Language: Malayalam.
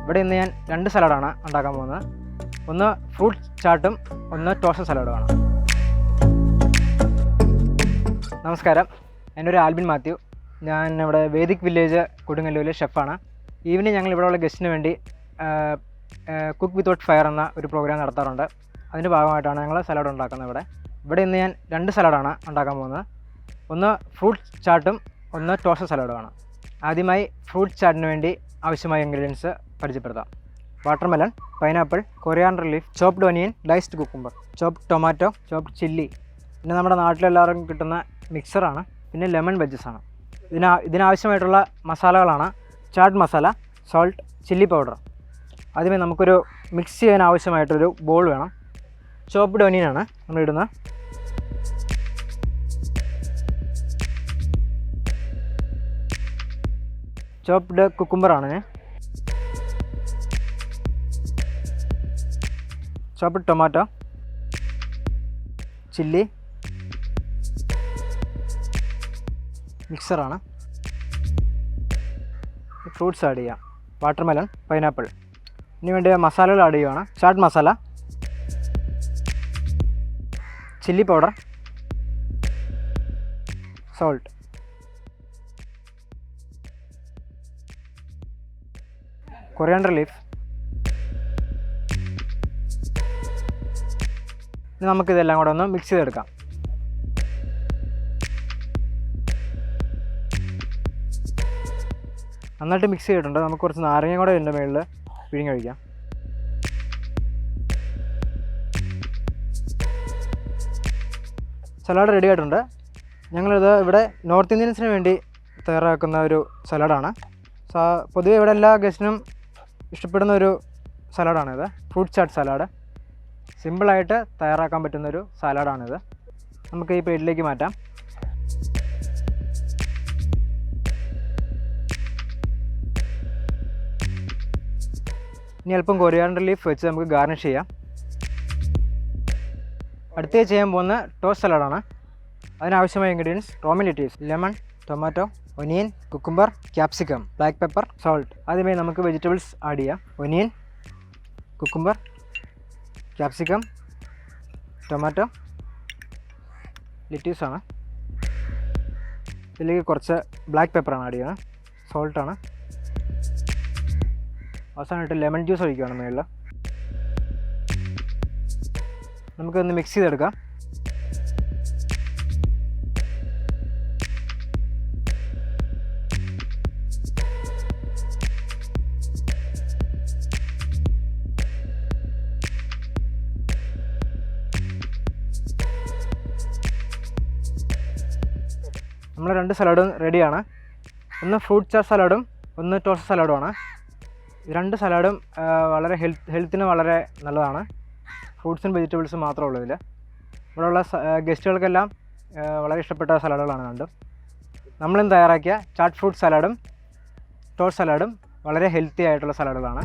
ഇവിടെ ഇന്ന് ഞാൻ 2 സലാഡാണ് ഉണ്ടാക്കാൻ പോകുന്നത്. ഒന്ന് ഫ്രൂട്ട് ചാട്ടും ഒന്ന് ടോസ്റ്റഡ് സലാഡുമാണ്. നമസ്കാരം, എൻ്റെ ഒരു ആൽബിൻ മാത്യു. ഞാൻ ഇവിടെ വേദിക് വില്ലേജ് കൊടുങ്ങല്ലൂരിലെ ഷെഫാണ്. ഈവനിങ് ഞങ്ങൾ ഇവിടെയുള്ള ഗസ്റ്റിന് വേണ്ടി കുക്ക് വിത്തൗട്ട് ഫയർ എന്ന ഒരു പ്രോഗ്രാം നടത്താറുണ്ട്. അതിൻ്റെ ഭാഗമായിട്ടാണ് ഞങ്ങൾ സലാഡ് ഉണ്ടാക്കുന്നത്. ഇവിടെ ഇന്ന് ഞാൻ 2 സലാഡാണ് ഉണ്ടാക്കാൻ പോകുന്നത്. ഒന്ന് ഫ്രൂട്ട് ചാട്ടും ഒന്ന് ടോസ്റ്റഡ് സലാഡുമാണ്. ആദ്യമായി ഫ്രൂട്ട് ചാട്ടിന് വേണ്ടി ആവശ്യമായ ഇൻഗ്രീഡിയൻസ് പരിചയപ്പെടുത്താം. Watermelon, pineapple, coriander leaf, chopped onion, diced cucumber, chopped tomato, chopped chilli, പിന്നെ നമ്മുടെ നാട്ടിലെല്ലാവർക്കും കിട്ടുന്ന മിക്സറാണ്, പിന്നെ ലെമൺ വെജസാണ്. ഇതിനാവശ്യമായിട്ടുള്ള മസാലകളാണ് chaat masala, salt, chilli powder. ആദ്യമേ നമുക്കൊരു മിക്സ് ചെയ്യാൻ ആവശ്യമായിട്ടൊരു ബോൾ വേണം. ചോപ്ഡ് ഒനിയനാണ് നമ്മളിടുന്നത്. ചോപ്ഡ് കുക്കുംബറാണ്, ചോപ്ഡ് ടൊമാറ്റോ, ചില്ലി, മിക്സറാണ്. ഫ്രൂട്ട്സ് ആഡ് ചെയ്യാം. Watermelon, pineapple. ഇതിന് വേണ്ടി മസാലകൾ ആഡ് ചെയ്യുകയാണ്. Chaat masala, chilli powder, salt, coriander leaf. ഇനി നമുക്കിതെല്ലാം കൂടെ ഒന്ന് മിക്സ് ചെയ്തെടുക്കാം. നന്നായിട്ട് മിക്സ് ചെയ്തിട്ടുണ്ട്. നമുക്ക് കുറച്ച് നാരങ്ങ കൂടെ ഇതിൻ്റെ മുകളിൽ പിഴിഞ്ഞ് കഴിക്കാം. സലാഡ് റെഡി ആയിട്ടുണ്ട്. ഞങ്ങളിത് ഇവിടെ നോർത്ത് ഇന്ത്യൻസിന് വേണ്ടി തയ്യാറാക്കുന്ന ഒരു സലാഡാണ്. പൊതുവെ ഇവിടെ എല്ലാ ഗസ്റ്റിനും ഇഷ്ടപ്പെടുന്ന ഒരു സലാഡാണിത്. Fruit chaat salad. സിമ്പിളായിട്ട് തയ്യാറാക്കാൻ പറ്റുന്നൊരു സലാഡാണിത്. നമുക്ക് ഈ പ്ലേറ്റിലേക്ക് മാറ്റാം. ഇനി അല്പം കൊറിയാണ്ടർ ലീഫ് വെച്ച് നമുക്ക് ഗാർണിഷ് ചെയ്യാം. അടുത്തേ ചെയ്യാൻ പോകുന്ന ടോസ്റ്റ് സലാഡാണ്. അതിനാവശ്യമായ ingredients Roman lettuce, lemon, tomato, onion, cucumber, capsicum, black pepper, salt. ആദ്യമായി നമുക്ക് വെജിറ്റബിൾസ് ആഡ് ചെയ്യാം. ഒനിയൻ, കുക്കുംബർ, ക്യാപ്സിക്കം, ടൊമാറ്റോ, ലെറ്റീസാണ്. ഇതിലേക്ക് കുറച്ച് ബ്ലാക്ക് പെപ്പറാണ് ആഡ് ചെയ്യുന്നത്. സോൾട്ടാണ്. അവസാനമായിട്ട് ലെമൺ ജ്യൂസ് ഒഴിക്കുകയാണ് മുകളിൽ. നമുക്കൊന്ന് മിക്സ് ചെയ്തെടുക്കാം. നമ്മുടെ 2 സലാഡും റെഡിയാണ്. ഒന്ന് ഫ്രൂട്ട് ചാട്ട് സലാഡും ഒന്ന് ടോസ്റ്റ് സലാഡുമാണ്. 2 സലാഡും വളരെ ഹെൽത്തിന് വളരെ നല്ലതാണ്. ഫ്രൂട്ട്സും വെജിറ്റബിൾസും മാത്രമേ ഉള്ളൂ ഇതിൽ. ഇവിടെയുള്ള ഗസ്റ്റുകൾക്കെല്ലാം വളരെ ഇഷ്ടപ്പെട്ട സലാഡുകളാണ് രണ്ടും. നമ്മളിന്ന് തയ്യാറാക്കിയ ചാട്ട് ഫ്രൂട്ട് സലാഡും ടോസ്റ്റ് സലാഡും വളരെ ഹെൽത്തി ആയിട്ടുള്ള സലാഡുകളാണ്.